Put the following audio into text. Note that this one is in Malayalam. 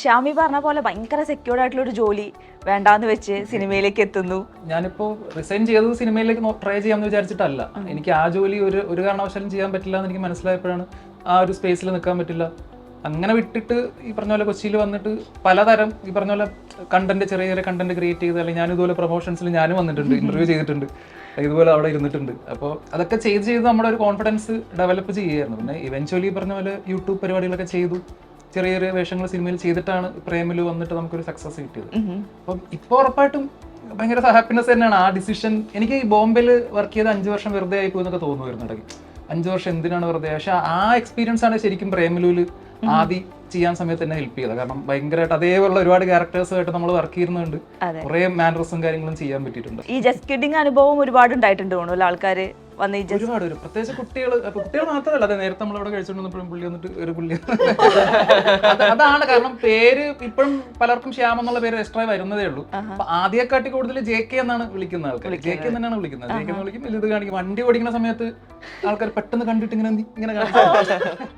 ഷാമി പറഞ്ഞ പോലെ ഭയങ്കര സെക്യൂർഡ് ആയിട്ടുള്ള ഒരു ജോലി വേണ്ടാന്ന് വെച്ച് സിനിമയിലേക്ക് എത്തുന്നു. ഞാനിപ്പോ റിസൈൻ ചെയ്തത് സിനിമയിലേക്ക് ട്രൈ ചെയ്യാമെന്ന് വിചാരിച്ചിട്ടല്ല. എനിക്ക് ആ ജോലി ഒരു കാരണവശാലും ചെയ്യാൻ പറ്റില്ല എന്ന് എനിക്ക് മനസ്സിലായപ്പോഴാണ് ആ ഒരു സ്പേസിൽ നിൽക്കാൻ പറ്റില്ല. അങ്ങനെ വിട്ടിട്ട് ഈ പറഞ്ഞ പോലെ കൊച്ചിയിൽ വന്നിട്ട് പലതരം ഈ പറഞ്ഞ പോലെ കണ്ടന്റ് ചെറിയ കണ്ടന്റ് ക്രിയേറ്റ് ചെയ്ത്, അല്ലെങ്കിൽ ഞാൻ ഇതുപോലെ പ്രൊമോഷൻസിൽ ഞാനും വന്നിട്ടുണ്ട്, ഇന്റർവ്യൂ ചെയ്തിട്ടുണ്ട്, ഇതുപോലെ അവിടെ ഇരുന്നിട്ടുണ്ട്. അപ്പോൾ അതൊക്കെ ചെയ്ത് നമ്മുടെ ഒരു കോൺഫിഡൻസ് ഡെവലപ്പ് ചെയ്യുകയായിരുന്നു. പിന്നെ ഇവൻച്വലി പറഞ്ഞ പോലെ യൂട്യൂബ് പരിപാടികളൊക്കെ ചെയ്തു, ചെറിയ വേഷങ്ങൾ സിനിമയിൽ ചെയ്തിട്ടാണ് പ്രേമിൽ വന്നിട്ട് നമുക്കൊരു സക്സസ് കിട്ടിയത്. അപ്പം ഇപ്പോൾ ഉറപ്പായിട്ടും ഭയങ്കര ഹാപ്പിനെസ് തന്നെയാണ് ആ ഡിസിഷൻ. എനിക്ക് ഈ ബോംബെയിൽ വർക്ക് ചെയ്ത് 5 വർഷം വെറുതെ ആയി പോയെന്നൊക്കെ തോന്നുമായിരുന്നു ഇടയ്ക്ക്. 5 വർഷം എന്തിനാണ് വെറുതെ? പക്ഷെ ആ എക്സ്പീരിയൻസ് ആണ് ശരിക്കും പ്രേമലൂല് ആദ്യം ചെയ്യാൻ സമയത്ത് തന്നെ ഹെൽപ്പ് ചെയ്തത്. കാരണം ഭയങ്കരമായിട്ട് അതേപോലുള്ള ഒരുപാട് ക്യാരക്ടേഴ്സുമായിട്ട് നമ്മൾ വർക്ക് ചെയ്യുന്നുണ്ട്, കുറെ മാനറസും കാര്യങ്ങളും ചെയ്യാൻ പറ്റിയിട്ടുണ്ട്. ഈ ജസ്റ്റ് കിഡിങ് അനുഭവം ഒരുപാട് ഉണ്ടായിട്ടുണ്ട് തോന്നുന്നു ആൾക്കാര് വന്ന് ഒരുപാട് വരും, പ്രത്യേകിച്ച് കുട്ടികൾ മാത്രമല്ല. അതെ, നേരത്തെ നമ്മളവിടെ കഴിച്ചുകൊണ്ടിരുന്നപ്പോഴും പുള്ളി വന്നിട്ട് ഒരു പുള്ളി അതാണ് കാരണം പേര് ഇപ്പോഴും പലർക്കും ശ്യാം എന്നുള്ള പേര് എക്സ്ട്രാ വരുന്നതേ ഉള്ളൂ. അപ്പൊ ആദ്യക്കാട്ടി കൂടുതൽ JK എന്നാണ് വിളിക്കുന്ന ആൾക്കാർ. JK തന്നെയാണ് വിളിക്കുന്നത്. JK എന്ന് വിളിക്കും, ഇത് കാണിക്കും. വണ്ടി ഓടിക്കുന്ന സമയത്ത് ആൾക്കാർ പെട്ടെന്ന് കണ്ടിട്ട് ഇങ്ങനെ കാണിക്കും.